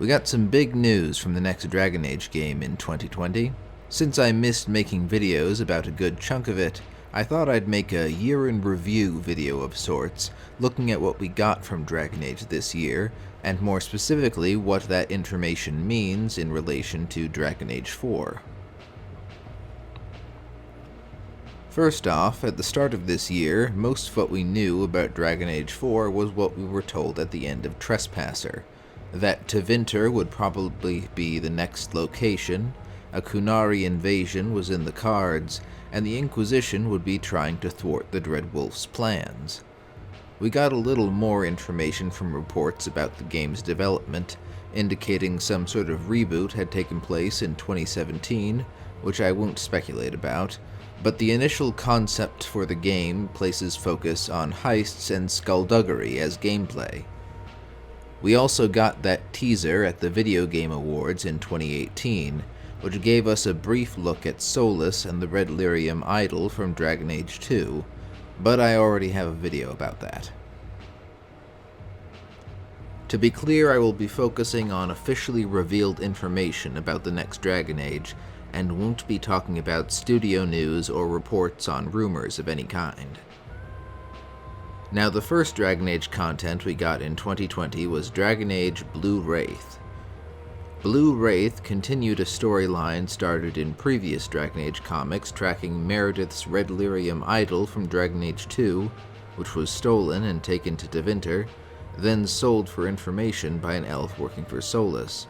We got some big news from the next Dragon Age game in 2020. Since I missed making videos about a good chunk of it, I thought I'd make a year-in-review video of sorts, looking at what we got from Dragon Age this year, and more specifically what that information means in relation to Dragon Age 4. First off, at the start of this year, most of what we knew about Dragon Age 4 was what we were told at the end of Trespasser. That Tevinter would probably be the next location, a Qunari invasion was in the cards, and the Inquisition would be trying to thwart the Dread Wolf's plans. We got a little more information from reports about the game's development, indicating some sort of reboot had taken place in 2017, which I won't speculate about, but the initial concept for the game places focus on heists and skullduggery as gameplay. We also got that teaser at the Video Game Awards in 2018, which gave us a brief look at Solus and the Red Lyrium idol from Dragon Age 2, but I already have a video about that. To be clear, I will be focusing on officially revealed information about the next Dragon Age, and won't be talking about studio news or reports on rumors of any kind. Now, the first Dragon Age content we got in 2020 was Dragon Age Blue Wraith. Blue Wraith continued a storyline started in previous Dragon Age comics, tracking Meredith's Red Lyrium idol from Dragon Age 2, which was stolen and taken to Tevinter, then sold for information by an elf working for Solus.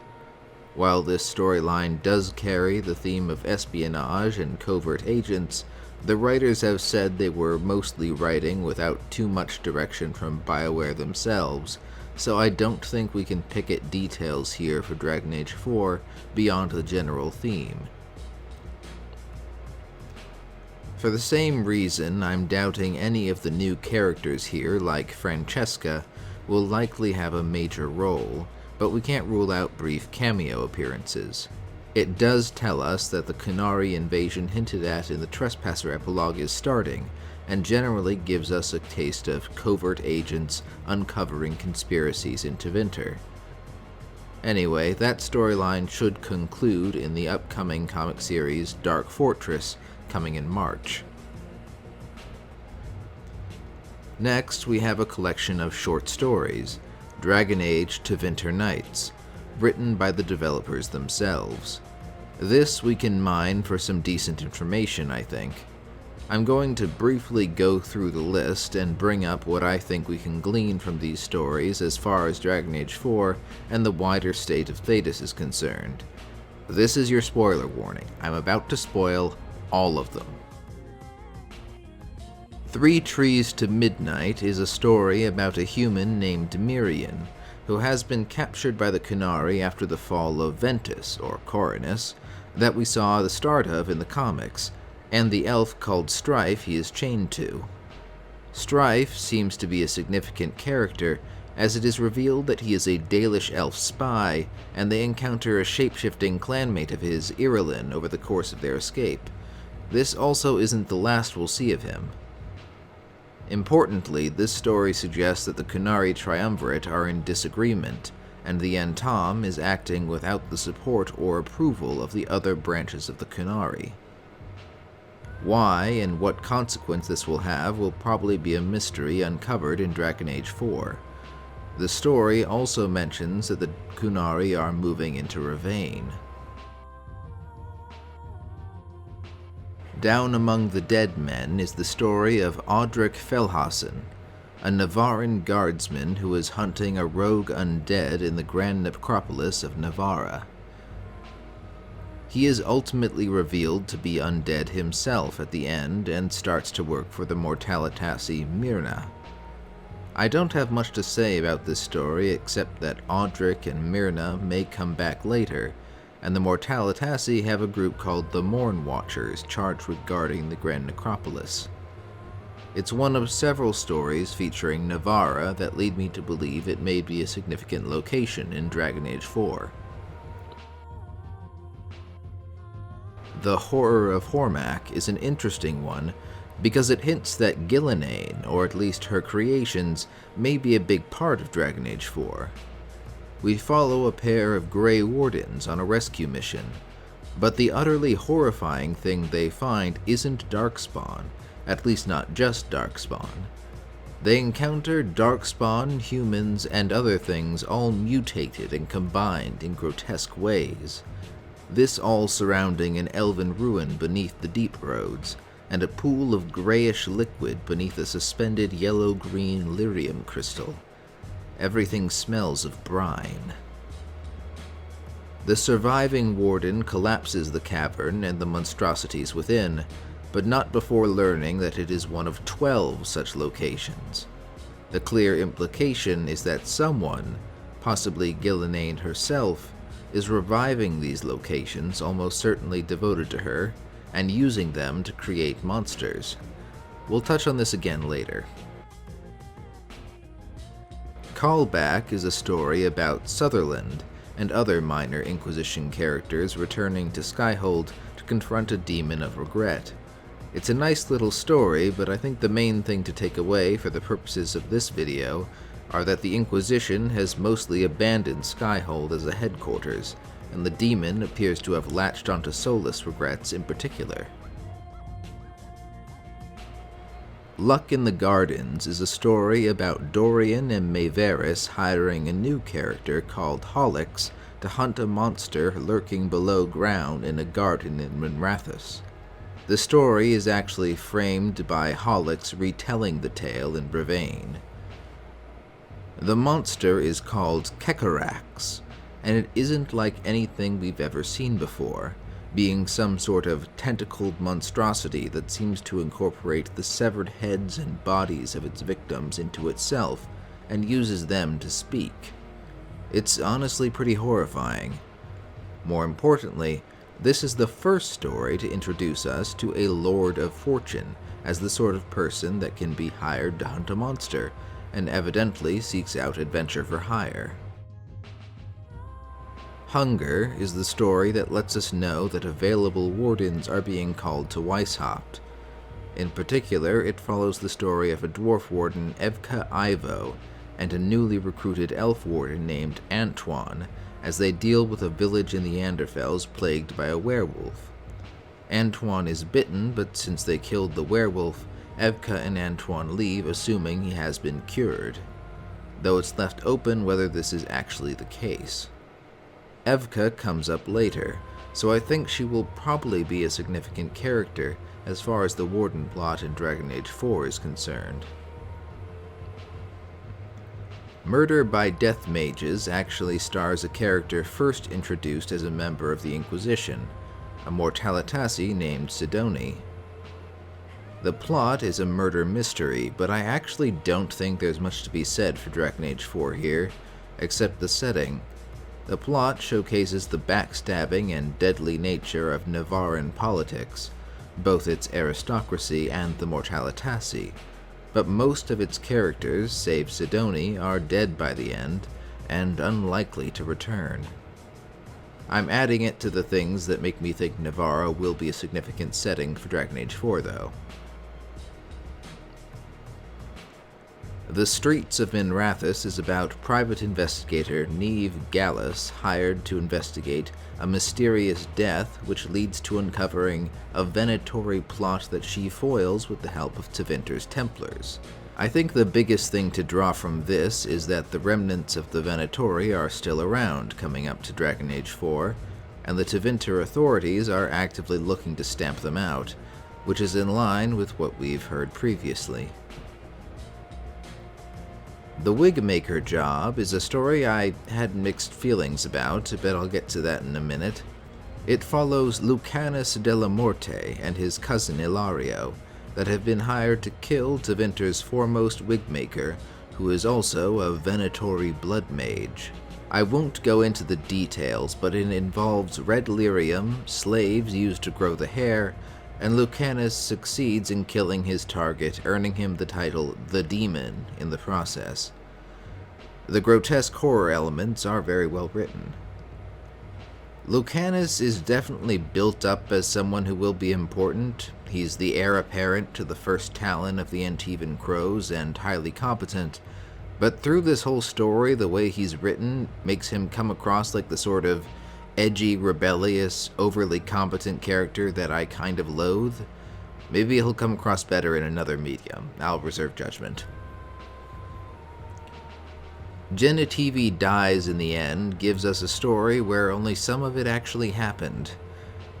While this storyline does carry the theme of espionage and covert agents, the writers have said they were mostly writing without too much direction from Bioware themselves, so I don't think we can pick at details here for Dragon Age 4 beyond the general theme. For the same reason, I'm doubting any of the new characters here, like Francesca, will likely have a major role, but we can't rule out brief cameo appearances. It does tell us that the Qunari invasion hinted at in the Trespasser epilogue is starting, and generally gives us a taste of covert agents uncovering conspiracies in Tevinter. Anyway, that storyline should conclude in the upcoming comic series Dark Fortress, coming in March. Next, we have a collection of short stories, Dragon Age Tevinter Nights, written by the developers themselves. This we can mine for some decent information, I think. I'm going to briefly go through the list and bring up what I think we can glean from these stories as far as Dragon Age 4 and the wider state of Thedas is concerned. This is your spoiler warning. I'm about to spoil all of them. 3 Trees to Midnight is a story about a human named Mirian, who has been captured by the Qunari after the fall of Ventus, or Coronus, that we saw the start of in the comics, and the elf called Strife he is chained to. Strife seems to be a significant character, as it is revealed that he is a Dalish elf spy, and they encounter a shape-shifting clanmate of his, Irilyn, over the course of their escape. This also isn't the last we'll see of him. Importantly, this story suggests that the Qunari Triumvirate are in disagreement, and the Antom is acting without the support or approval of the other branches of the Qunari. Why and what consequence this will have will probably be a mystery uncovered in Dragon Age 4. The story also mentions that the Qunari are moving into Ravain. Down Among the Dead Men is the story of Audric Felhassen, a Navaran guardsman who is hunting a rogue undead in the Grand Necropolis of Navarra. He is ultimately revealed to be undead himself at the end and starts to work for the Mortalitassi Myrna. I don't have much to say about this story except that Audric and Myrna may come back later, and the Mortalitassi have a group called the Morn Watchers charged with guarding the Grand Necropolis. It's one of several stories featuring Navarra that lead me to believe it may be a significant location in Dragon Age 4. The Horror of Hormak is an interesting one because it hints that Ghilan'nain, or at least her creations, may be a big part of Dragon Age 4. we follow a pair of Grey Wardens on a rescue mission. But the utterly horrifying thing they find isn't Darkspawn, at least not just Darkspawn. They encounter Darkspawn, humans, and other things all mutated and combined in grotesque ways. This all surrounding an elven ruin beneath the deep roads, and a pool of grayish liquid beneath a suspended yellow-green lyrium crystal. Everything smells of brine. The surviving warden collapses the cavern and the monstrosities within, but not before learning that it is one of 12 such locations. The clear implication is that someone, possibly Ghilan'nain herself, is reviving these locations, almost certainly devoted to her, and using them to create monsters. We'll touch on this again later. Callback is a story about Sutherland and other minor Inquisition characters returning to Skyhold to confront a demon of regret. It's a nice little story, but I think the main thing to take away for the purposes of this video are that the Inquisition has mostly abandoned Skyhold as a headquarters, and the demon appears to have latched onto Solus regrets in particular. Luck in the Gardens is a story about Dorian and Maevaris hiring a new character called Hollix to hunt a monster lurking below ground in a garden in Minrathous. The story is actually framed by Hollix retelling the tale in Brevane. The monster is called Kekarax, and it isn't like anything we've ever seen before, being some sort of tentacled monstrosity that seems to incorporate the severed heads and bodies of its victims into itself and uses them to speak. It's honestly pretty horrifying. More importantly, this is the first story to introduce us to a Lord of Fortune as the sort of person that can be hired to hunt a monster, and evidently seeks out adventure for hire. Hunger is the story that lets us know that available wardens are being called to Weishaupt. In particular, it follows the story of a dwarf warden, Evka Ivo, and a newly recruited elf warden named Antoine, as they deal with a village in the Anderfels plagued by a werewolf. Antoine is bitten, but since they killed the werewolf, Evka and Antoine leave, assuming he has been cured, though it's left open whether this is actually the case. Evka comes up later, so I think she will probably be a significant character as far as the Warden plot in Dragon Age 4 is concerned. Murder by Death Mages actually stars a character first introduced as a member of the Inquisition, a Mortalitasi named Sidoni. The plot is a murder mystery, but I actually don't think there's much to be said for Dragon Age 4 here, except the setting. The plot showcases the backstabbing and deadly nature of Navaran politics, both its aristocracy and the Mortalitasi, but most of its characters, save Sidoni, are dead by the end, and unlikely to return. I'm adding it to the things that make me think Navarra will be a significant setting for Dragon Age 4, though. The Streets of Minrathous is about private investigator Neve Gallus hired to investigate a mysterious death which leads to uncovering a Venatori plot that she foils with the help of Tevinter's Templars. I think the biggest thing to draw from this is that the remnants of the Venatori are still around coming up to Dragon Age 4, and the Tevinter authorities are actively looking to stamp them out, which is in line with what we've heard previously. The Wigmaker job is a story I had mixed feelings about, but I'll get to that in a minute. It follows Lucanus de la Morte and his cousin Ilario, that have been hired to kill Tevinter's foremost Wigmaker, who is also a Venatori blood mage. I won't go into the details, but it involves red lyrium, slaves used to grow the hair, and Lucanus succeeds in killing his target, earning him the title The Demon in the process. The grotesque horror elements are very well written. Lucanus is definitely built up as someone who will be important. He's the heir apparent to the first Talon of the Antivan Crows and highly competent, But through this whole story, the way he's written makes him come across like the sort of edgy, rebellious, overly competent character that I kind of loathe. Maybe he'll come across better in another medium. I'll reserve judgment. Genitive dies in the end gives us a story where only some of it actually happened.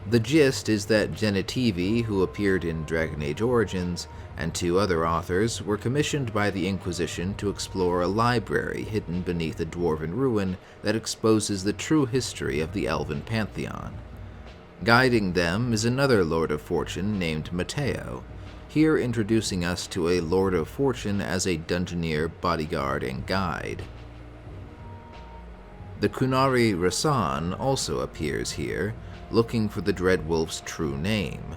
The gist is that Genitive, who appeared in Dragon Age Origins, and 2 other authors were commissioned by the Inquisition to explore a library hidden beneath a dwarven ruin that exposes the true history of the Elven Pantheon. Guiding them is another Lord of Fortune named Matteo, here introducing us to a Lord of Fortune as a dungeoneer, bodyguard, and guide. The Qunari Rasan also appears here, looking for the Dreadwolf's true name.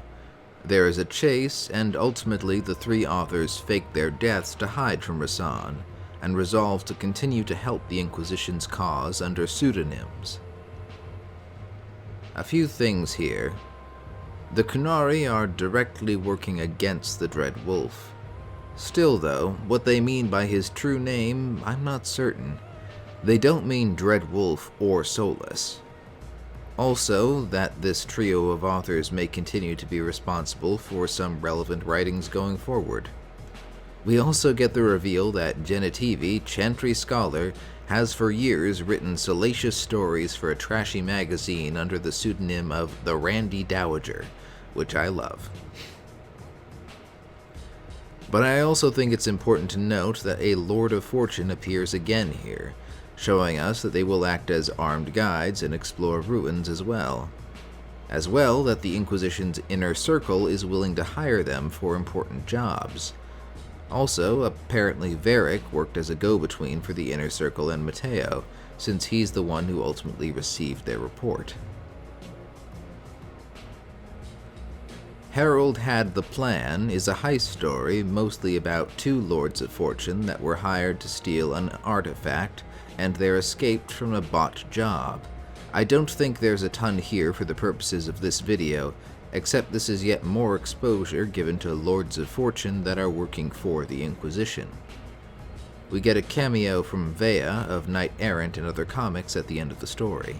There is a chase, and ultimately the 3 authors fake their deaths to hide from Rasan, and resolve to continue to help the Inquisition's cause under pseudonyms. A few things here. The Qunari are directly working against the Dreadwolf. Still though, what they mean by his true name, I'm not certain. They don't mean Dreadwolf or Solus. Also, that this trio of authors may continue to be responsible for some relevant writings going forward. We also get the reveal that Genitive, Chantry Scholar, has for years written salacious stories for a trashy magazine under the pseudonym of the Randy Dowager, which I love. But I also think it's important to note that a Lord of Fortune appears again here, showing us that they will act as armed guides and explore ruins as well. As well, that the Inquisition's inner circle is willing to hire them for important jobs. Also, apparently Varric worked as a go-between for the inner circle and Matteo, since he's the one who ultimately received their report. Harold Had the Plan is a heist story mostly about 2 Lords of Fortune that were hired to steal an artifact, and they're escaped from a botched job. I don't think there's a ton here for the purposes of this video, except this is yet more exposure given to Lords of Fortune that are working for the Inquisition. We get a cameo from Vea of Knight Errant in other comics at the end of the story.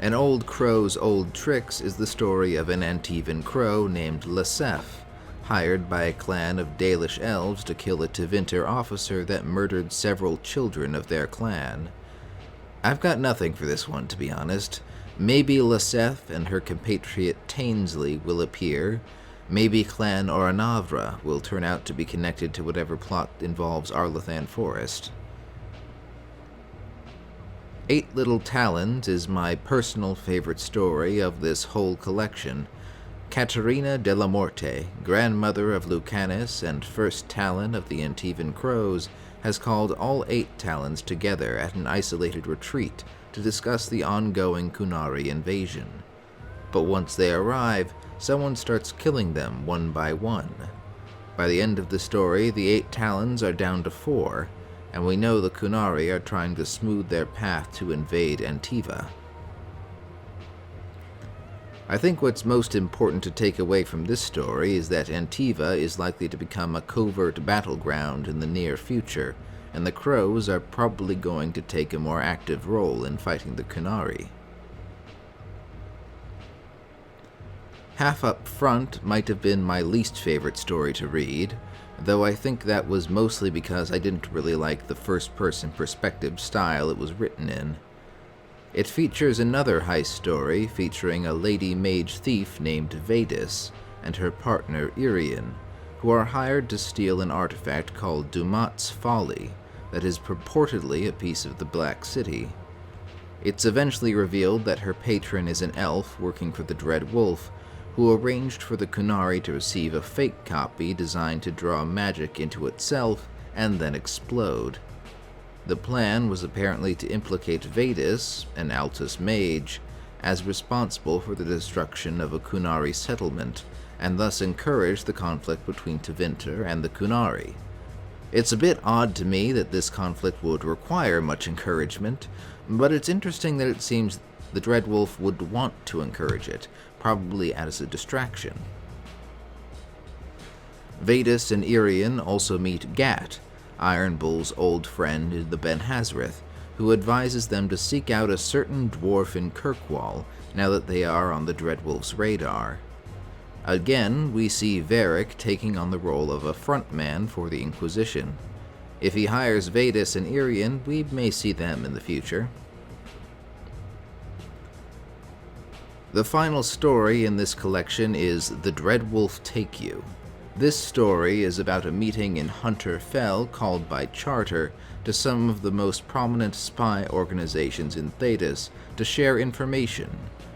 An Old Crow's Old Tricks is the story of an Antivan crow named Lasef, hired by a clan of Dalish elves to kill a Tevinter officer that murdered several children of their clan. I've got nothing for this one, to be honest. Maybe Lasef and her compatriot Tainsley will appear. Maybe Clan Oranavra will turn out to be connected to whatever plot involves Arlathan Forest. 8 Little Talons is my personal favorite story of this whole collection. Caterina de la Morte, grandmother of Lucanus and first Talon of the Antivan Crows, has called all 8 Talons together at an isolated retreat to discuss the ongoing Qunari invasion. But once they arrive, someone starts killing them one by one. By the end of the story, the 8 Talons are down to 4, and we know the Qunari are trying to smooth their path to invade Antiva. I think what's most important to take away from this story is that Antiva is likely to become a covert battleground in the near future, and the Crows are probably going to take a more active role in fighting the Qunari. Half Up Front might have been my least favorite story to read, though I think that was mostly because I didn't really like the first-person perspective style it was written in. It features another heist story featuring a lady mage thief named Vadis and her partner Irian, who are hired to steal an artifact called Dumat's Folly that is purportedly a piece of the Black City. It's eventually revealed that her patron is an elf working for the Dread Wolf, who arranged for the Qunari to receive a fake copy designed to draw magic into itself and then explode. The plan was apparently to implicate Vadis, an Altus mage, as responsible for the destruction of a Qunari settlement, and thus encourage the conflict between Tevinter and the Qunari. It's a bit odd to me that this conflict would require much encouragement, but it's interesting that it seems the Dreadwolf would want to encourage it, probably as a distraction. Vadis and Irian also meet Gat, Iron Bull's old friend in the Ben Hazrith, who advises them to seek out a certain dwarf in Kirkwall now that they are on the Dreadwolf's radar. Again, we see Varric taking on the role of a frontman for the Inquisition. If he hires Vadis and Irian, we may see them in the future. The final story in this collection is The Dreadwolf Take You. This story is about a meeting in Hunter Fell called by charter to some of the most prominent spy organizations in Thedas to share information,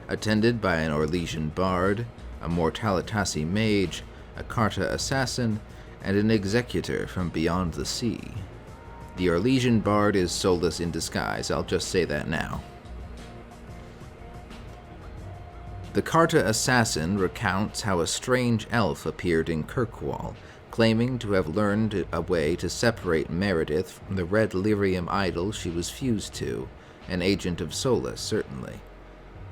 attended by an Orlesian bard, a Mortalitasi mage, a Carta assassin, and an executor from beyond the sea. The Orlesian bard is Solus in disguise, I'll just say that now. The Carta assassin recounts how a strange elf appeared in Kirkwall, claiming to have learned a way to separate Meredith from the red lyrium idol she was fused to, an agent of Solus, certainly.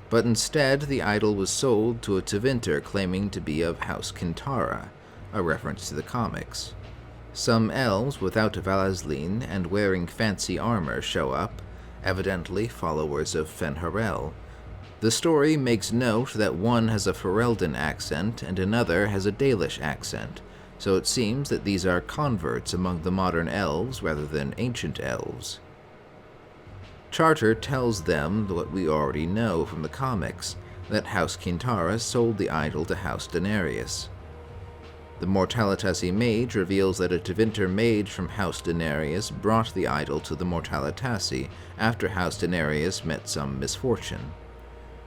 But instead, the idol was sold to a Tevinter claiming to be of House Kintara, a reference to the comics. Some elves without Valazlin and wearing fancy armor show up, evidently followers of Fen'Harel. The story makes note that one has a Ferelden accent and another has a Dalish accent, so it seems that these are converts among the modern elves rather than ancient elves. Charter tells them what we already know from the comics, that House Kintara sold the idol to House Daenerys. The Mortalitasi mage reveals that a Tevinter mage from House Daenerys brought the idol to the Mortalitasi after House Daenerys met some misfortune.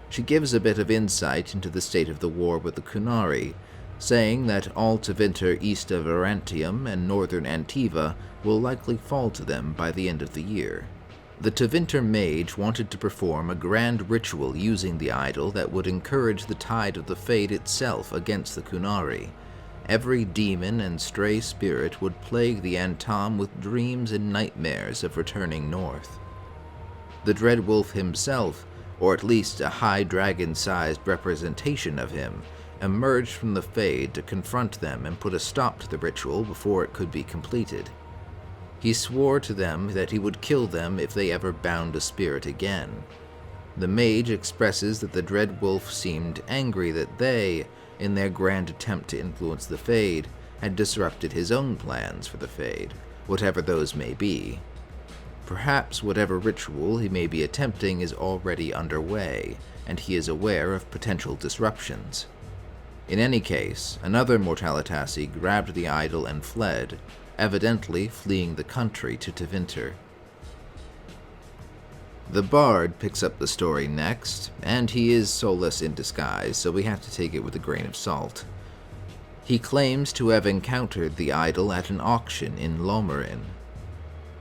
She gives a bit of insight into the state of the war with the Qunari, saying that all Tevinter east of Arantium and northern Antiva will likely fall to them by the end of the year. The Tevinter mage wanted to perform a grand ritual using the idol that would encourage the tide of the Fade itself against the Qunari. Every demon and stray spirit would plague the Antam with dreams and nightmares of returning north. The Dreadwolf himself, or at least a high dragon-sized representation of him, emerged from the Fade to confront them and put a stop to the ritual before it could be completed. He swore to them that he would kill them if they ever bound a spirit again. The mage expresses that the Dreadwolf seemed angry that they, in their grand attempt to influence the Fade, had disrupted his own plans for the Fade, whatever those may be. Perhaps whatever ritual he may be attempting is already underway, and he is aware of potential disruptions. In any case, another Mortalitasi grabbed the idol and fled, evidently fleeing the country to Tevinter. The Bard picks up the story next, and he is Solus in disguise, so we have to take it with a grain of salt. He claims to have encountered the idol at an auction in Lomerin.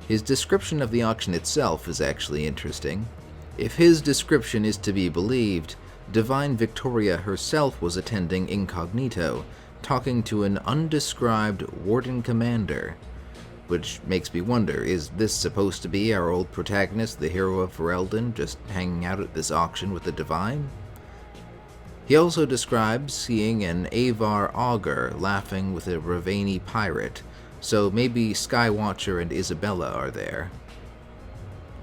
His description of the auction itself is actually interesting. If his description is to be believed, Divine Victoria herself was attending incognito, talking to an undescribed Warden Commander. Which makes me wonder, is this supposed to be our old protagonist, the hero of Ferelden, just hanging out at this auction with the Divine? He also describes seeing an Avar augur laughing with a Ravani pirate, so maybe Skywatcher and Isabella are there.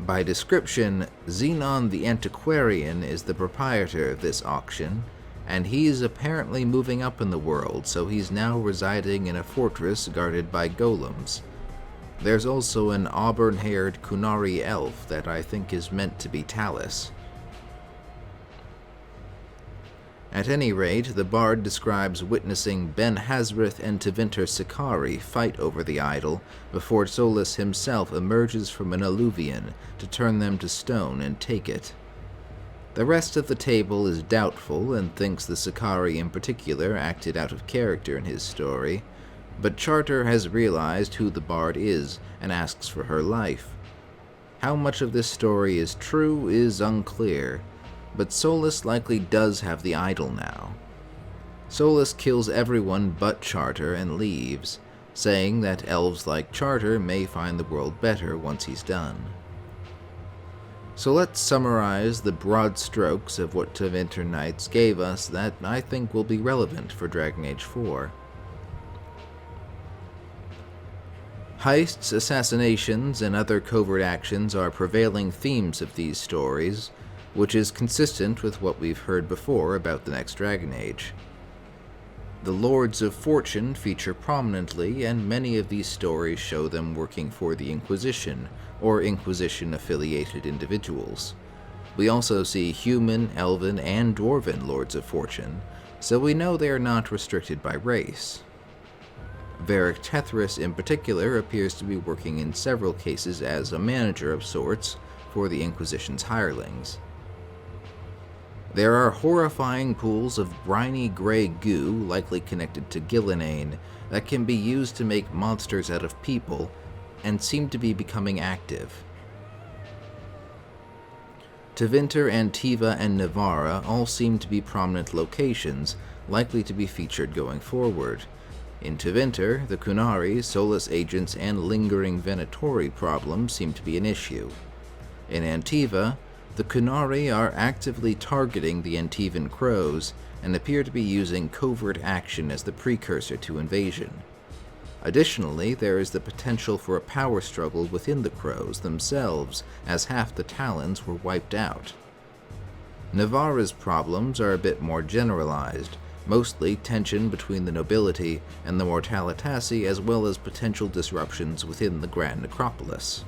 By description, Xenon the Antiquarian is the proprietor of this auction, and he's apparently moving up in the world, so he's now residing in a fortress guarded by golems. There's also an auburn-haired Qunari elf that I think is meant to be Talus. At any rate, the Bard describes witnessing Ben Hazrith and Tevinter Sikari fight over the idol before Solus himself emerges from an alluvion to turn them to stone and take it. The rest of the table is doubtful and thinks the Sikari in particular acted out of character in his story, but Charter has realized who the Bard is and asks for her life. How much of this story is true is unclear, but Solus likely does have the idol now. Solus kills everyone but Charter and leaves, saying that elves like Charter may find the world better once he's done. So let's summarize the broad strokes of what Tevinter Nights gave us that I think will be relevant for Dragon Age 4. Heists, assassinations, and other covert actions are prevailing themes of these stories, which is consistent with what we've heard before about the next Dragon Age. The Lords of Fortune feature prominently, and many of these stories show them working for the Inquisition, or Inquisition-affiliated individuals. We also see human, elven, and dwarven Lords of Fortune, so we know they are not restricted by race. Varric Tethris in particular appears to be working in several cases as a manager of sorts for the Inquisition's hirelings. There are horrifying pools of briny gray goo, likely connected to Ghilan'nain, that can be used to make monsters out of people, and seem to be becoming active. Tevinter, Antiva, and Nevarra all seem to be prominent locations, likely to be featured going forward. In Tevinter, the Qunari, Solus agents, and lingering Venatori problems seem to be an issue. In Antiva, the Qunari are actively targeting the Antivan Crows and appear to be using covert action as the precursor to invasion. Additionally, there is the potential for a power struggle within the Crows themselves, as half the Talons were wiped out. Nevarra's problems are a bit more generalized, mostly tension between the nobility and the Mortalitasi, as well as potential disruptions within the Grand Necropolis.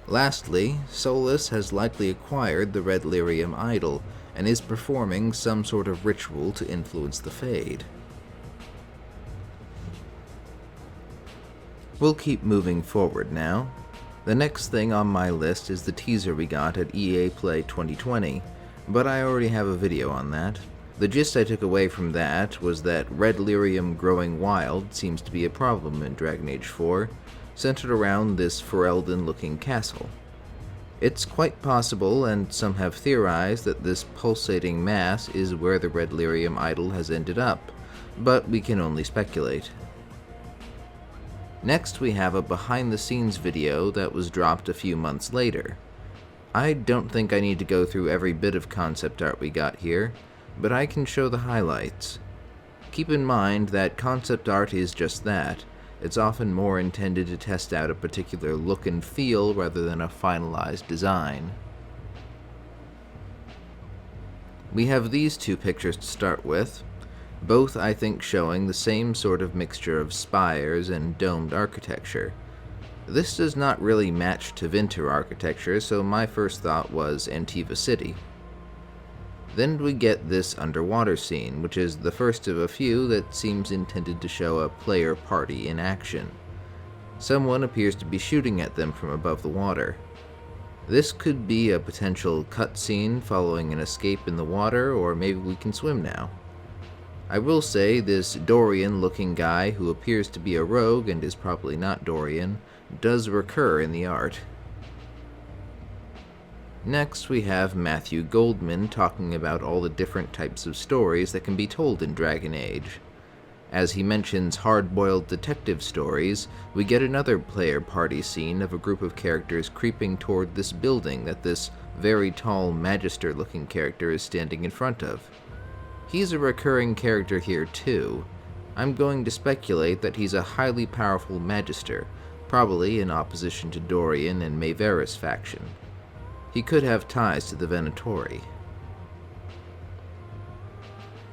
Lastly, Solus has likely acquired the Red Lyrium idol and is performing some sort of ritual to influence the Fade. We'll keep moving forward now. The next thing on my list is the teaser we got at EA Play 2020, but I already have a video on that. The gist I took away from that was that Red Lyrium growing wild seems to be a problem in Dragon Age 4, centered around this Ferelden-looking castle. It's quite possible, and some have theorized, that this pulsating mass is where the Red Lyrium idol has ended up, but we can only speculate. Next, we have a behind-the-scenes video that was dropped a few months later. I don't think I need to go through every bit of concept art we got here, but I can show the highlights. Keep in mind that concept art is just that. It's often more intended to test out a particular look and feel rather than a finalized design. We have these two pictures to start with, both I think showing the same sort of mixture of spires and domed architecture. This does not really match Tevinter architecture, so my first thought was Antiva City. Then we get this underwater scene, which is the first of a few that seems intended to show a player party in action. Someone appears to be shooting at them from above the water. This could be a potential cutscene following an escape in the water, or maybe we can swim now. I will say this Dorian-looking guy, who appears to be a rogue and is probably not Dorian, does recur in the art. Next, we have Matthew Goldman talking about all the different types of stories that can be told in Dragon Age. As he mentions hard-boiled detective stories, we get another player party scene of a group of characters creeping toward this building that this very tall Magister-looking character is standing in front of. He's a recurring character here too. I'm going to speculate that he's a highly powerful Magister, probably in opposition to Dorian and Mayveris faction. He could have ties to the Venatori.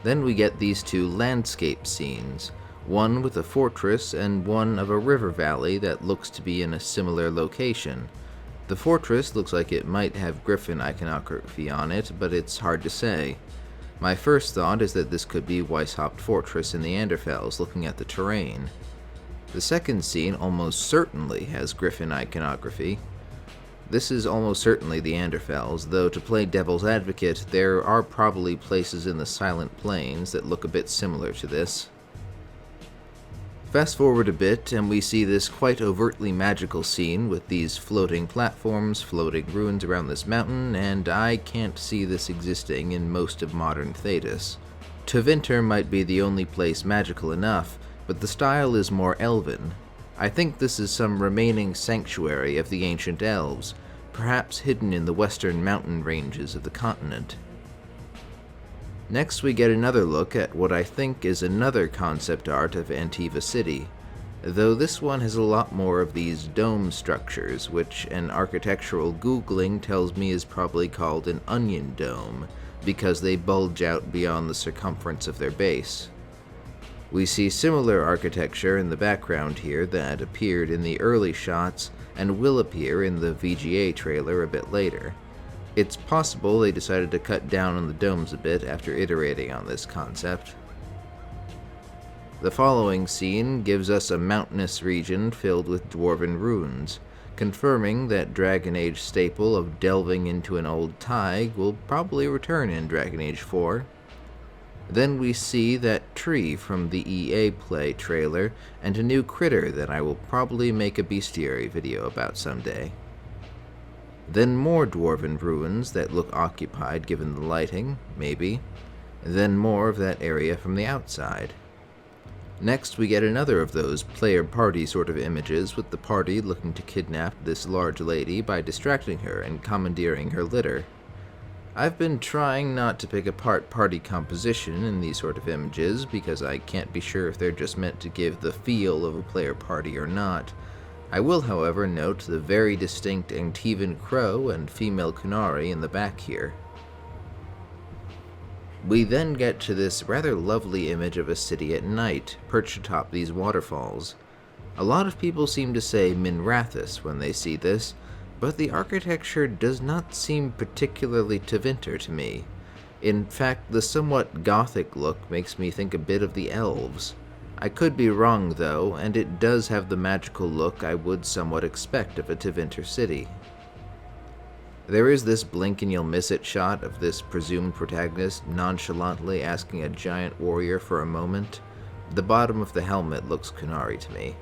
Then we get these two landscape scenes, one with a fortress and one of a river valley that looks to be in a similar location. The fortress looks like it might have Griffin iconography on it, but it's hard to say. My first thought is that this could be Weishaupt Fortress in the Anderfels, looking at the terrain. The second scene almost certainly has Griffin iconography. This is almost certainly the Anderfels, though to play devil's advocate, there are probably places in the Silent Plains that look a bit similar to this. Fast forward a bit, and we see this quite overtly magical scene with these floating platforms, floating ruins around this mountain, and I can't see this existing in most of modern Thedas. Tevinter might be the only place magical enough, but the style is more elven. I think this is some remaining sanctuary of the ancient elves, perhaps hidden in the western mountain ranges of the continent. Next we get another look at what I think is another concept art of Antiva City. though this one has a lot more of these dome structures, which an architectural Googling tells me is probably called an onion dome, because they bulge out beyond the circumference of their base. We see similar architecture in the background here that appeared in the early shots and will appear in the VGA trailer a bit later. It's possible they decided to cut down on the domes a bit after iterating on this concept. The following scene gives us a mountainous region filled with dwarven ruins, confirming that Dragon Age staple of delving into an old thaig will probably return in Dragon Age 4. Then we see that tree from the EA Play trailer, and a new critter that I will probably make a bestiary video about someday. Then more dwarven ruins that look occupied given the lighting, maybe. Then more of that area from the outside. Next we get another of those player party sort of images with the party looking to kidnap this large lady by distracting her and commandeering her litter. I've been trying not to pick apart party composition in these sort of images because I can't be sure if they're just meant to give the feel of a player party or not. I will, however, note the very distinct Tevinter crow and female Qunari in the back here. We then get to this rather lovely image of a city at night, perched atop these waterfalls. A lot of people seem to say Minrathous when they see this, but the architecture does not seem particularly Tevinter to me. In fact, the somewhat gothic look makes me think a bit of the elves. I could be wrong though, and it does have the magical look I would somewhat expect of a Tevinter city. There is this blink and you'll miss it shot of this presumed protagonist nonchalantly asking a giant warrior for a moment. The bottom of the helmet looks Qunari to me.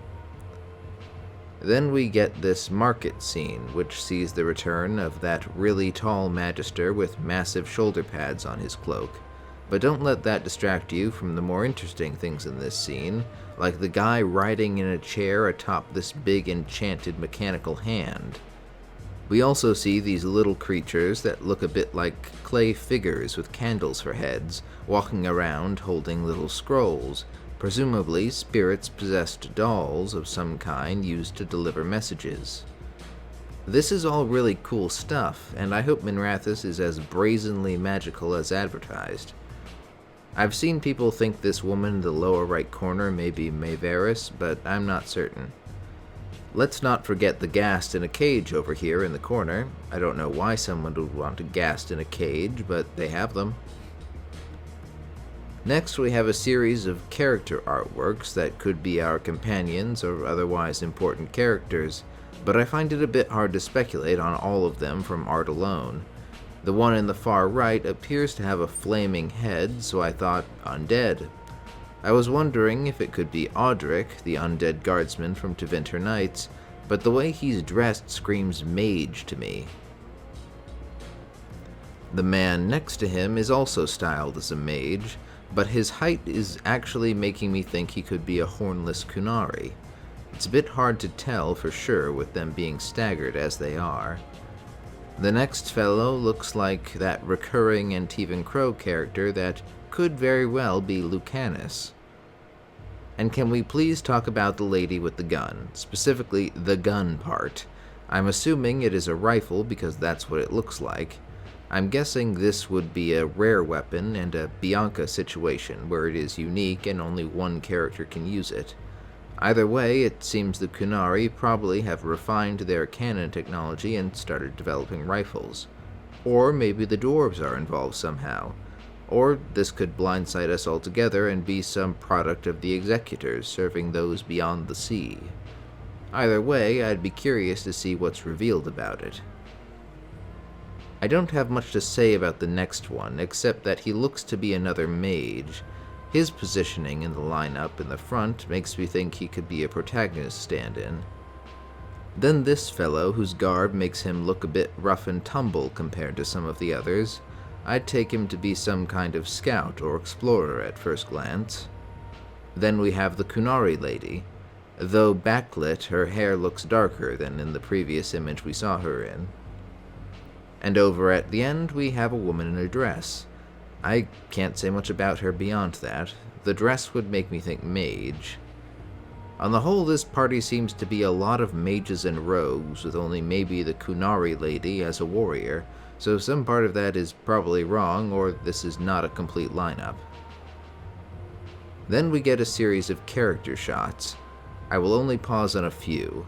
Then we get this market scene, which sees the return of that really tall magister with massive shoulder pads on his cloak. But don't let that distract you from the more interesting things in this scene, like the guy riding in a chair atop this big enchanted mechanical hand. We also see these little creatures that look a bit like clay figures with candles for heads, walking around holding little scrolls, presumably spirits-possessed dolls of some kind used to deliver messages. This is all really cool stuff, and I hope Minrathous is as brazenly magical as advertised. I've seen people think this woman in the lower right corner may be Maevaris, but I'm not certain. Let's not forget the ghast in a cage over here in the corner. I don't know why someone would want a ghast in a cage, but they have them. Next, we have a series of character artworks that could be our companions or otherwise important characters, but I find it a bit hard to speculate on all of them from art alone. The one in the far right appears to have a flaming head, so I thought undead. I was wondering if it could be Audric, the undead guardsman from Tevinter Nights, but the way he's dressed screams mage to me. The man next to him is also styled as a mage, but his height is actually making me think he could be a hornless Qunari. It's a bit hard to tell for sure with them being staggered as they are. The next fellow looks like that recurring Tevinter crow character that could very well be Lucanus. And can we please talk about the lady with the gun, specifically the gun part? I'm assuming it is a rifle because that's what it looks like. I'm guessing this would be a rare weapon and a Bianca situation where it is unique and only one character can use it. Either way, it seems the Qunari probably have refined their cannon technology and started developing rifles. Or maybe the dwarves are involved somehow. Or this could blindside us altogether and be some product of the executors serving those beyond the sea. Either way, I'd be curious to see what's revealed about it. I don't have much to say about the next one, except that he looks to be another mage. His positioning in the lineup in the front makes me think he could be a protagonist stand-in. Then this fellow, whose garb makes him look a bit rough and tumble compared to some of the others. I'd take him to be some kind of scout or explorer at first glance. Then we have the Qunari lady. Though backlit, her hair looks darker than in the previous image we saw her in. And over at the end, we have a woman in a dress. I can't say much about her beyond that. The dress would make me think mage. On the whole, this party seems to be a lot of mages and rogues, with only maybe the Kunari lady as a warrior, so some part of that is probably wrong, or this is not a complete lineup. Then we get a series of character shots. I will only pause on a few.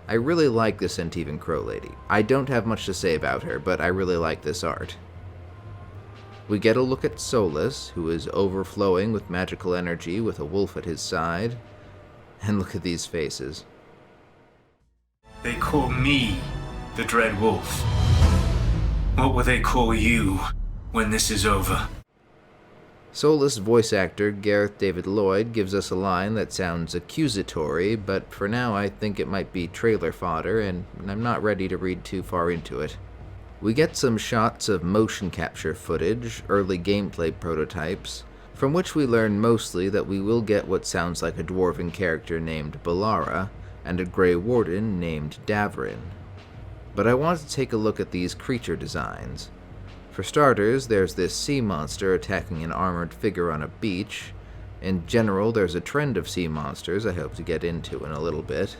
I really like this Tevinter Crow lady. I don't have much to say about her, but I really like this art. We get a look at Solus, who is overflowing with magical energy with a wolf at his side. And look at these faces. They call me the Dread Wolf. What will they call you when this is over? Solus voice actor Gareth David Lloyd gives us a line that sounds accusatory, but for now I think it might be trailer fodder, and I'm not ready to read too far into it. We get some shots of motion capture footage, early gameplay prototypes, from which we learn mostly that we will get what sounds like a dwarven character named Balara, and a Grey Warden named Davrin. But I want to take a look at these creature designs. For starters, there's this sea monster attacking an armored figure on a beach. In general, there's a trend of sea monsters I hope to get into in a little bit.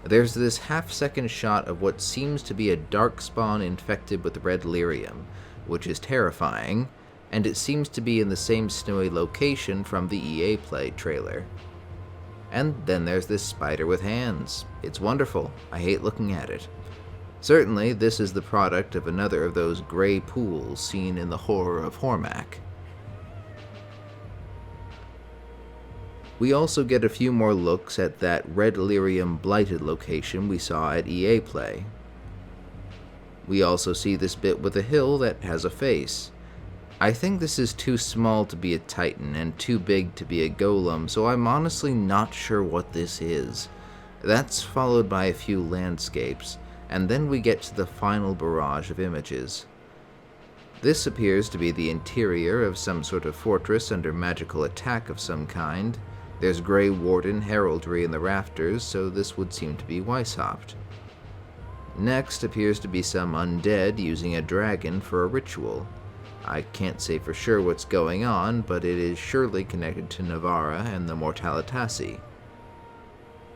There's this half-second shot of what seems to be a darkspawn infected with red lyrium, which is terrifying, and it seems to be in the same snowy location from the EA Play trailer. And then there's this spider with hands. It's wonderful. I hate looking at it. Certainly, this is the product of another of those gray pools seen in the horror of Hormak. We also get a few more looks at that red lyrium blighted location we saw at EA Play. We also see this bit with a hill that has a face. I think this is too small to be a Titan and too big to be a golem, so I'm honestly not sure what this is. That's followed by a few landscapes, and then we get to the final barrage of images. This appears to be the interior of some sort of fortress under magical attack of some kind. There's Grey Warden heraldry in the rafters, so this would seem to be Weishaupt. Next appears to be some undead using a dragon for a ritual. I can't say for sure what's going on, but it is surely connected to Navarra and the Mortalitasi.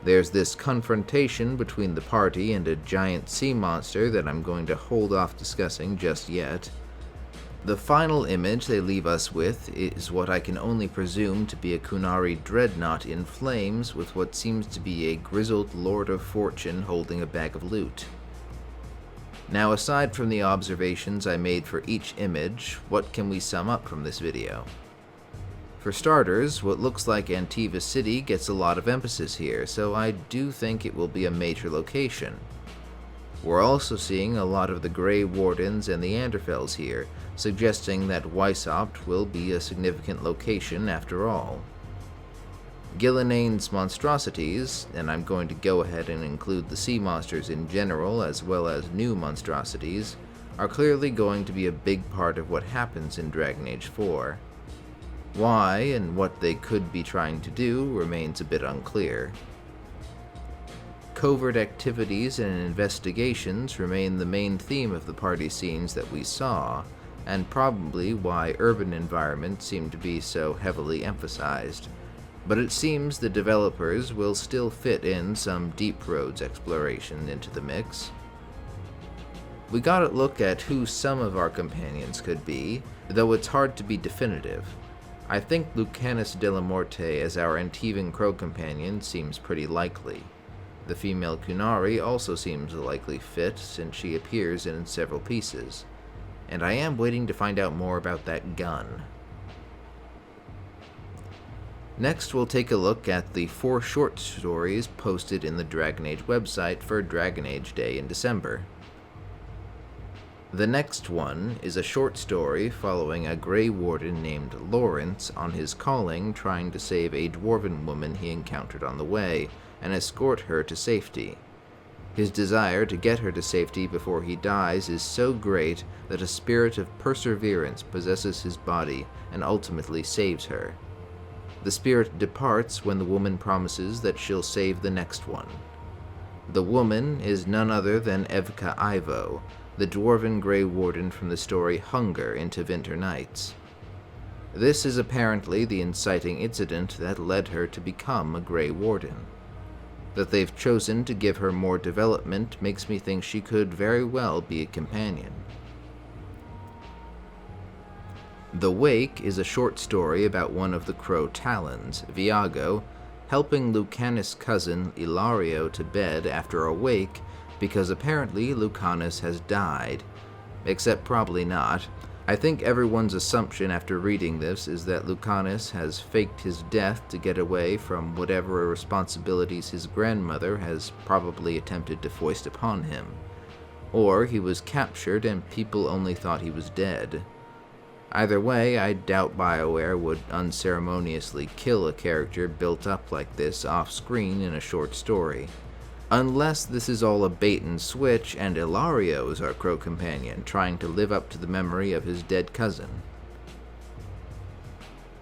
There's this confrontation between the party and a giant sea monster that I'm going to hold off discussing just yet. The final image they leave us with is what I can only presume to be a Kunari dreadnought in flames with what seems to be a grizzled Lord of Fortune holding a bag of loot. Now, aside from the observations I made for each image, what can we sum up from this video? For starters, what looks like Antiva City gets a lot of emphasis here, so I do think it will be a major location. We're also seeing a lot of the Grey Wardens and the Anderfels here, suggesting that Weishaupt will be a significant location after all. Ghilan'nain's monstrosities, and I'm going to go ahead and include the sea monsters in general as well as new monstrosities, are clearly going to be a big part of what happens in Dragon Age 4. Why and what they could be trying to do remains a bit unclear. Covert activities and investigations remain the main theme of the party scenes that we saw, and probably why urban environments seem to be so heavily emphasized. But it seems the developers will still fit in some deep roads exploration into the mix. We got a look at who some of our companions could be, though it's hard to be definitive. I think Lucanus de la Morte as our Tevinter Crow companion seems pretty likely. The female Kunari also seems a likely fit since she appears in several pieces. And I am waiting to find out more about that gun. Next, we'll take a look at the 4 short stories posted in the Dragon Age website for Dragon Age Day in December. The next one is a short story following a Grey Warden named Lawrence on his calling trying to save a dwarven woman he encountered on the way and escort her to safety. His desire to get her to safety before he dies is so great that a spirit of perseverance possesses his body and ultimately saves her. The spirit departs when the woman promises that she'll save the next one. The woman is none other than Evka Ivo, the dwarven Grey Warden from the story Hunger in Tevinter Nights. This is apparently the inciting incident that led her to become a Grey Warden. That they've chosen to give her more development makes me think she could very well be a companion. The Wake is a short story about one of the Crow Talons, Viago, helping Lucanus' cousin Ilario to bed after a wake because apparently Lucanus has died. Except probably not. I think everyone's assumption after reading this is that Lucanus has faked his death to get away from whatever responsibilities his grandmother has probably attempted to foist upon him. Or he was captured and people only thought he was dead. Either way, I doubt Bioware would unceremoniously kill a character built up like this off-screen in a short story. Unless this is all a bait and switch and Ilario is our Crow companion trying to live up to the memory of his dead cousin.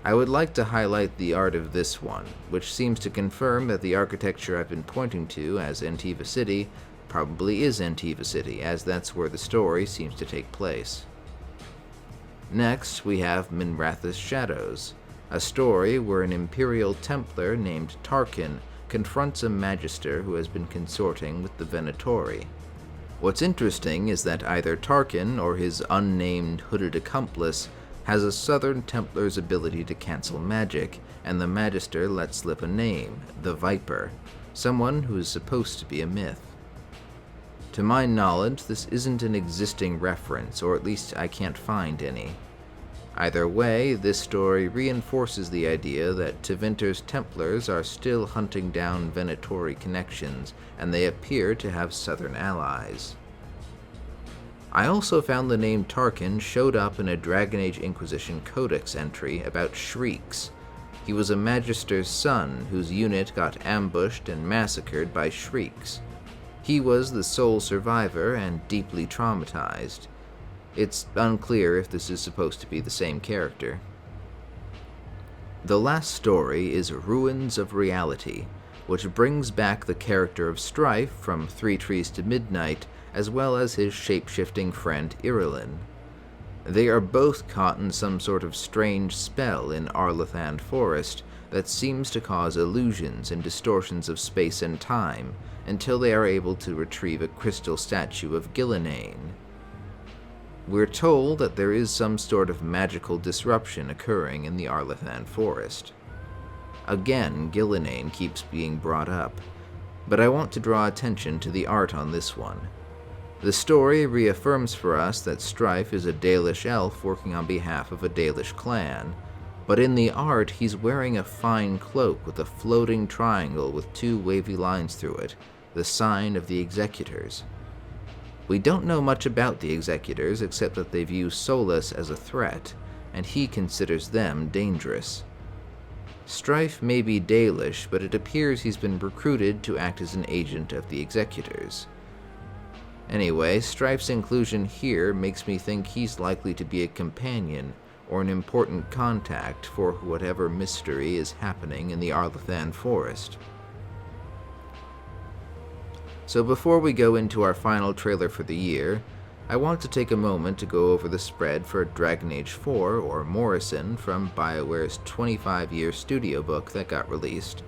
I would like to highlight the art of this one, which seems to confirm that the architecture I've been pointing to as Antiva City probably is Antiva City, as that's where the story seems to take place. Next, we have Minrathous Shadows, a story where an Imperial Templar named Tarkin confronts a Magister who has been consorting with the Venatori. What's interesting is that either Tarkin or his unnamed hooded accomplice has a Southern Templar's ability to cancel magic, and the Magister lets slip a name, the Viper, someone who is supposed to be a myth. To my knowledge, this isn't an existing reference, or at least I can't find any. Either way, this story reinforces the idea that Tevinter's Templars are still hunting down Venatori connections, and they appear to have Southern allies. I also found the name Tarkin showed up in a Dragon Age Inquisition Codex entry about Shrieks. He was a Magister's son whose unit got ambushed and massacred by Shrieks. He was the sole survivor and deeply traumatized. It's unclear if this is supposed to be the same character. The last story is Ruins of Reality, which brings back the character of Strife from 3 Trees to Midnight, as well as his shape-shifting friend Irulan. They are both caught in some sort of strange spell in Arlathan Forest that seems to cause illusions and distortions of space and time, until they are able to retrieve a crystal statue of Ghilan'nain. We're told that there is some sort of magical disruption occurring in the Arlathan Forest. Again, Ghilan'nain keeps being brought up, but I want to draw attention to the art on this one. The story reaffirms for us that Strife is a Dalish elf working on behalf of a Dalish clan, but in the art he's wearing a fine cloak with a floating triangle with 2 wavy lines through it, the sign of the Executors. We don't know much about the Executors except that they view Solus as a threat, and he considers them dangerous. Strife may be Dalish, but it appears he's been recruited to act as an agent of the Executors. Anyway, Strife's inclusion here makes me think he's likely to be a companion or an important contact for whatever mystery is happening in the Arlathan Forest. So before we go into our final trailer for the year, I want to take a moment to go over the spread for Dragon Age 4, or Morrison, from Bioware's 25-year studio book that got released.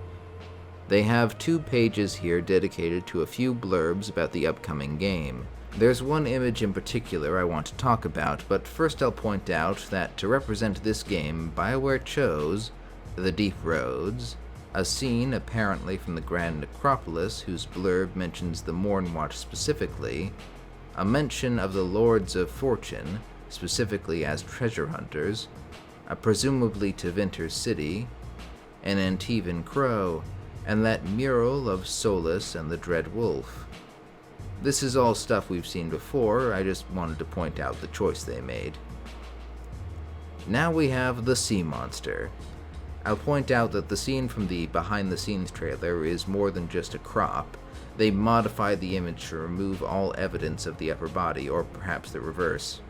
They have 2 pages here dedicated to a few blurbs about the upcoming game. There's one image in particular I want to talk about, but first I'll point out that to represent this game, Bioware chose the Deep Roads, a scene apparently from the Grand Necropolis whose blurb mentions the Mournwatch specifically, a mention of the Lords of Fortune, specifically as treasure hunters, a presumably Tevinter city, an Antivan crow, and that mural of Solus and the Dread Wolf. This is all stuff we've seen before, I just wanted to point out the choice they made. Now we have the Sea Monster. I'll point out that the scene from the behind-the-scenes trailer is more than just a crop. They modified the image to remove all evidence of the upper body, or perhaps the reverse.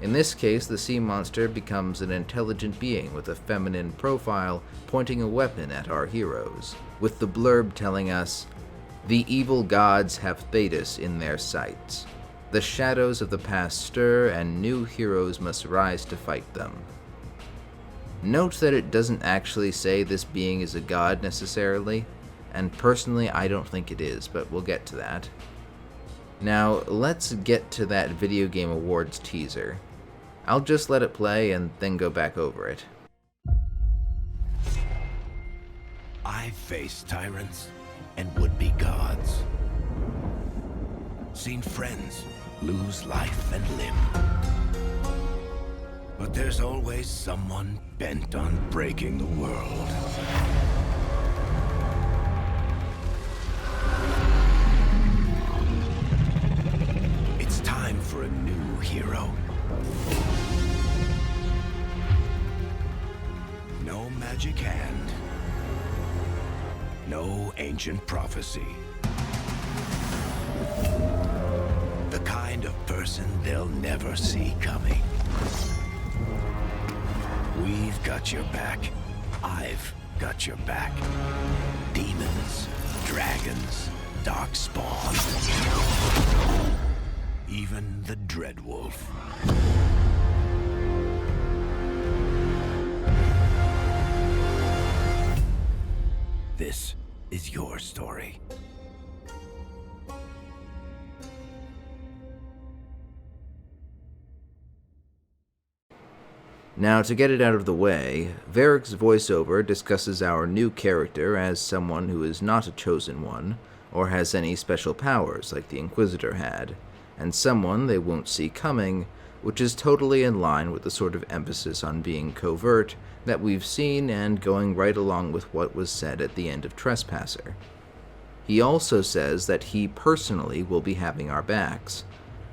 In this case, the sea monster becomes an intelligent being with a feminine profile pointing a weapon at our heroes, with the blurb telling us, "The evil gods have Thetis in their sights. The shadows of the past stir, and new heroes must rise to fight them." Note that it doesn't actually say this being is a god necessarily, and personally I don't think it is, but we'll get to that. Now, let's get to that Video Game Awards teaser. I'll just let it play and then go back over it. I've faced tyrants and would-be gods. Seen friends lose life and limb. But there's always someone bent on breaking the world. It's time for a new hero. No magic hand. No ancient prophecy. The kind of person they'll never see coming. We've got your back. I've got your back. Demons, dragons, darkspawn. Even the Dreadwolf. This is your story. Now, to get it out of the way, Varric's voiceover discusses our new character as someone who is not a chosen one, or has any special powers like the Inquisitor had, and someone they won't see coming, which is totally in line with the sort of emphasis on being covert that we've seen and going right along with what was said at the end of Trespasser. He also says that he personally will be having our backs.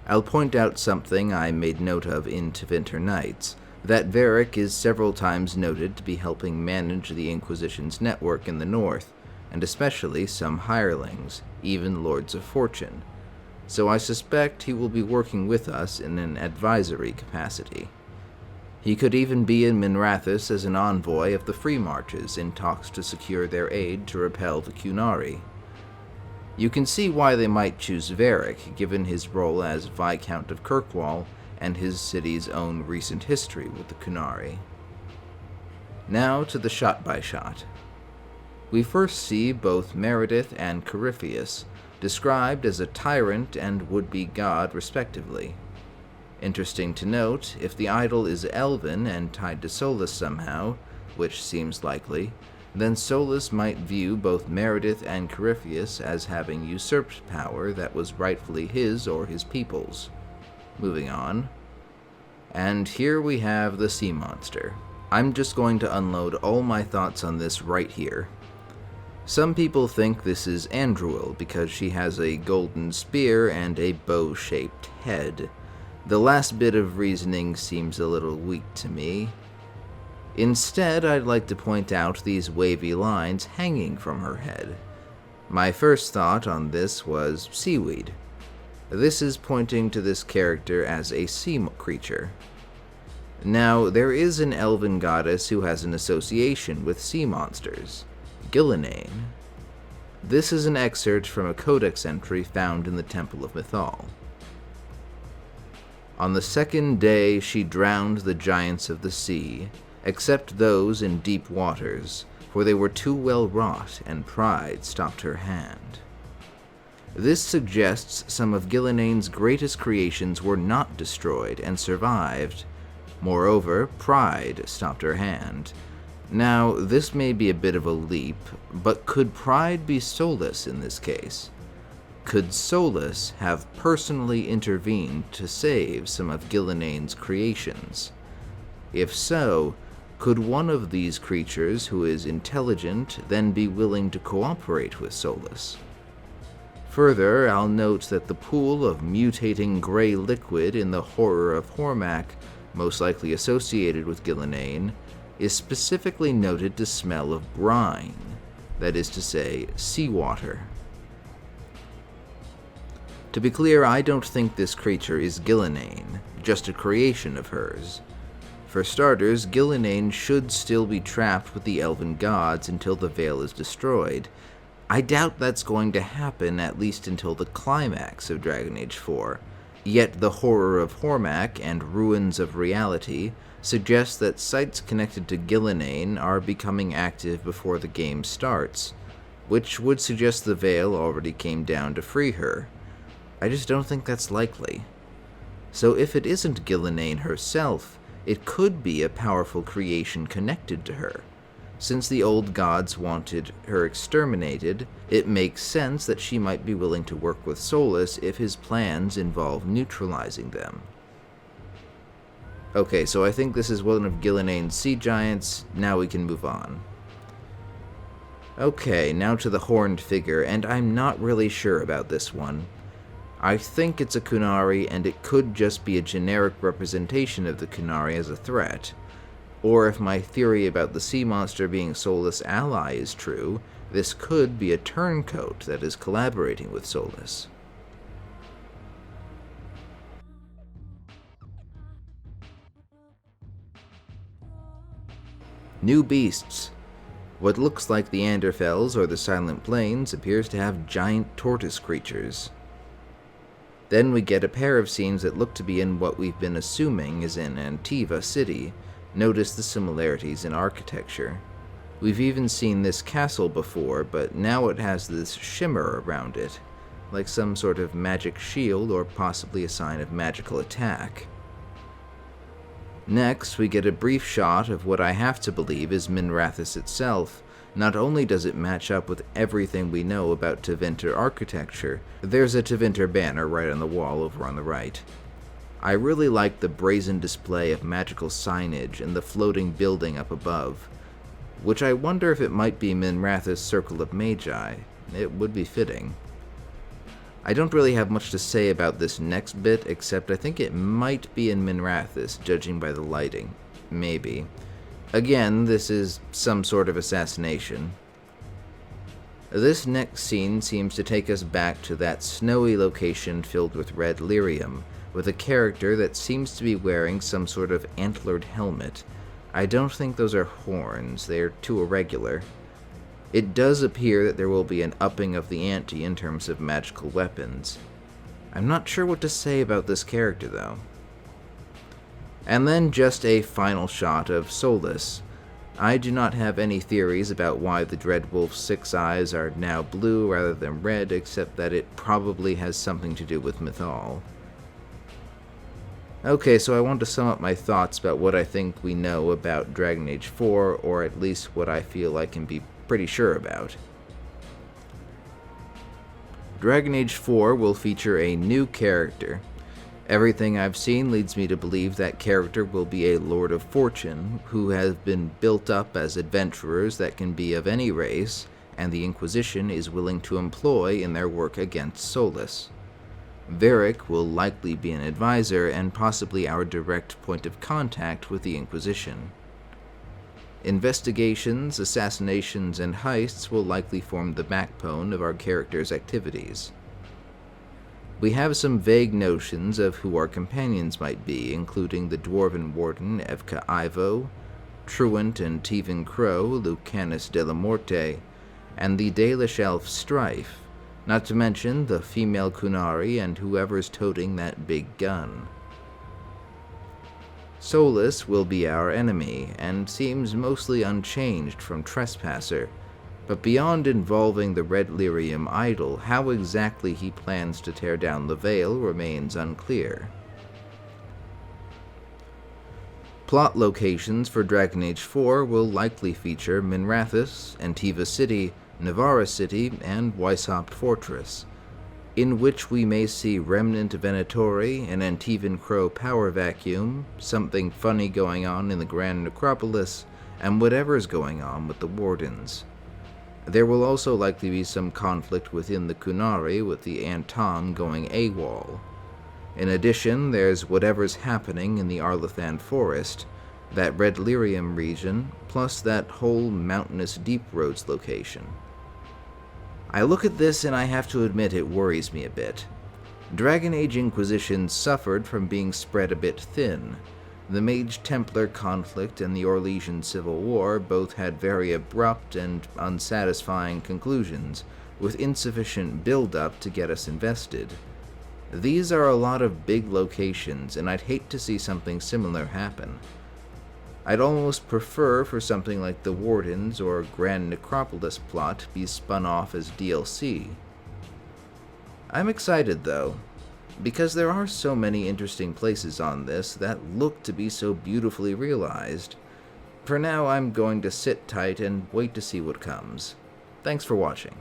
I'll point out something I made note of in Tevinter Nights, that Varric is several times noted to be helping manage the Inquisition's network in the north, and especially some hirelings, even Lords of Fortune, so I suspect he will be working with us in an advisory capacity. He could even be in Minrathous as an envoy of the Free Marches in talks to secure their aid to repel the Qunari. You can see why they might choose Varric, given his role as Viscount of Kirkwall and his city's own recent history with the Qunari. Now to the shot-by-shot. We first see both Meredith and Corypheus described as a tyrant and would-be god respectively. Interesting to note, if the idol is elven and tied to Solus somehow, which seems likely, then Solus might view both Meredith and Corypheus as having usurped power that was rightfully his or his people's. Moving on. And here we have the sea monster. I'm just going to unload all my thoughts on this right here. Some people think this is Andruil because she has a golden spear and a bow-shaped head. The last bit of reasoning seems a little weak to me. Instead, I'd like to point out these wavy lines hanging from her head. My first thought on this was seaweed. This is pointing to this character as a sea creature. Now, there is an elven goddess who has an association with sea monsters, Ghilan'nain. This is an excerpt from a codex entry found in the Temple of Mythal. On the second day she drowned the giants of the sea, except those in deep waters, for they were too well wrought, and pride stopped her hand. This suggests some of Ghilan'nain's greatest creations were not destroyed and survived. Moreover, pride stopped her hand. Now, this may be a bit of a leap, but could pride be Solus in this case? Could Solus have personally intervened to save some of Ghilan'nain's creations? If so, could one of these creatures who is intelligent then be willing to cooperate with Solus? Further, I'll note that the pool of mutating gray liquid in the Horror of Hormak, most likely associated with Ghilan'nain, is specifically noted to smell of brine, that is to say, seawater. To be clear, I don't think this creature is Ghilan'nain, just a creation of hers. For starters, Ghilan'nain should still be trapped with the elven gods until the veil is destroyed. I doubt that's going to happen at least until the climax of Dragon Age 4, Yet the horror of Hormak and ruins of reality suggest that sites connected to Ghilan'nain are becoming active before the game starts, which would suggest the Veil already came down to free her. I just don't think that's likely. So if it isn't Ghilan'nain herself, it could be a powerful creation connected to her. Since the old gods wanted her exterminated, it makes sense that she might be willing to work with Solus if his plans involve neutralizing them. Okay, so I think this is one of Ghilan'nain's sea giants. Now we can move on. Okay, now to the horned figure, and I'm not really sure about this one. I think it's a Kunari, and it could just be a generic representation of the Kunari as a threat. Or if my theory about the sea monster being Solus' ally is true, this could be a turncoat that is collaborating with Solus. New beasts. What looks like the Anderfels or the Silent Plains appears to have giant tortoise creatures. Then we get a pair of scenes that look to be in what we've been assuming is in Antiva City. Notice the similarities in architecture. We've even seen this castle before, but now it has this shimmer around it, like some sort of magic shield or possibly a sign of magical attack. Next, we get a brief shot of what I have to believe is Minrathous itself. Not only does it match up with everything we know about Tevinter architecture, there's a Tevinter banner right on the wall over on the right. I really like the brazen display of magical signage and the floating building up above, which I wonder if it might be Minrathous' Circle of Magi. It would be fitting. I don't really have much to say about this next bit, except I think it might be in Minrathous, judging by the lighting. Maybe. Again, this is some sort of assassination. This next scene seems to take us back to that snowy location filled with red lyrium, with a character that seems to be wearing some sort of antlered helmet. I don't think those are horns, they're too irregular. It does appear that there will be an upping of the ante in terms of magical weapons. I'm not sure what to say about this character, though. And then just a final shot of Solus. I do not have any theories about why the Dreadwolf's 6 eyes are now blue rather than red, except that it probably has something to do with Mythal. Okay, so I want to sum up my thoughts about what I think we know about Dragon Age 4, or at least what I feel I can be pretty sure about. Dragon Age 4 will feature a new character. Everything I've seen leads me to believe that character will be a Lord of Fortune, who has been built up as adventurers that can be of any race, and the Inquisition is willing to employ in their work against Solus. Varric will likely be an advisor, and possibly our direct point of contact with the Inquisition. Investigations, assassinations, and heists will likely form the backbone of our characters' activities. We have some vague notions of who our companions might be, including the Dwarven Warden Evka Ivo, Truant and Teven Crow, Lucanus de la Morte, and the Dalish Elf Strife, not to mention the female Kunari and whoever's toting that big gun. Solus will be our enemy, and seems mostly unchanged from Trespasser, but beyond involving the Red Lyrium idol, how exactly he plans to tear down the Veil remains unclear. Plot locations for Dragon Age 4 will likely feature Minrathous, Antiva City, Navarra City, and Weishaupt Fortress, in which we may see Remnant Venatori, an Antivan Crow power vacuum, something funny going on in the Grand Necropolis, and whatever's going on with the Wardens. There will also likely be some conflict within the Kunari, with the Antom going AWOL. In addition, there's whatever's happening in the Arlathan Forest, that Red Lyrium region, plus that whole mountainous Deep Roads location. I look at this and I have to admit it worries me a bit. Dragon Age Inquisition suffered from being spread a bit thin. The Mage Templar conflict and the Orlesian Civil War both had very abrupt and unsatisfying conclusions, with insufficient build-up to get us invested. These are a lot of big locations, and I'd hate to see something similar happen. I'd almost prefer for something like the Wardens or Grand Necropolis plot be spun off as DLC. I'm excited though, because there are so many interesting places on this that look to be so beautifully realized. For now, I'm going to sit tight and wait to see what comes. Thanks for watching.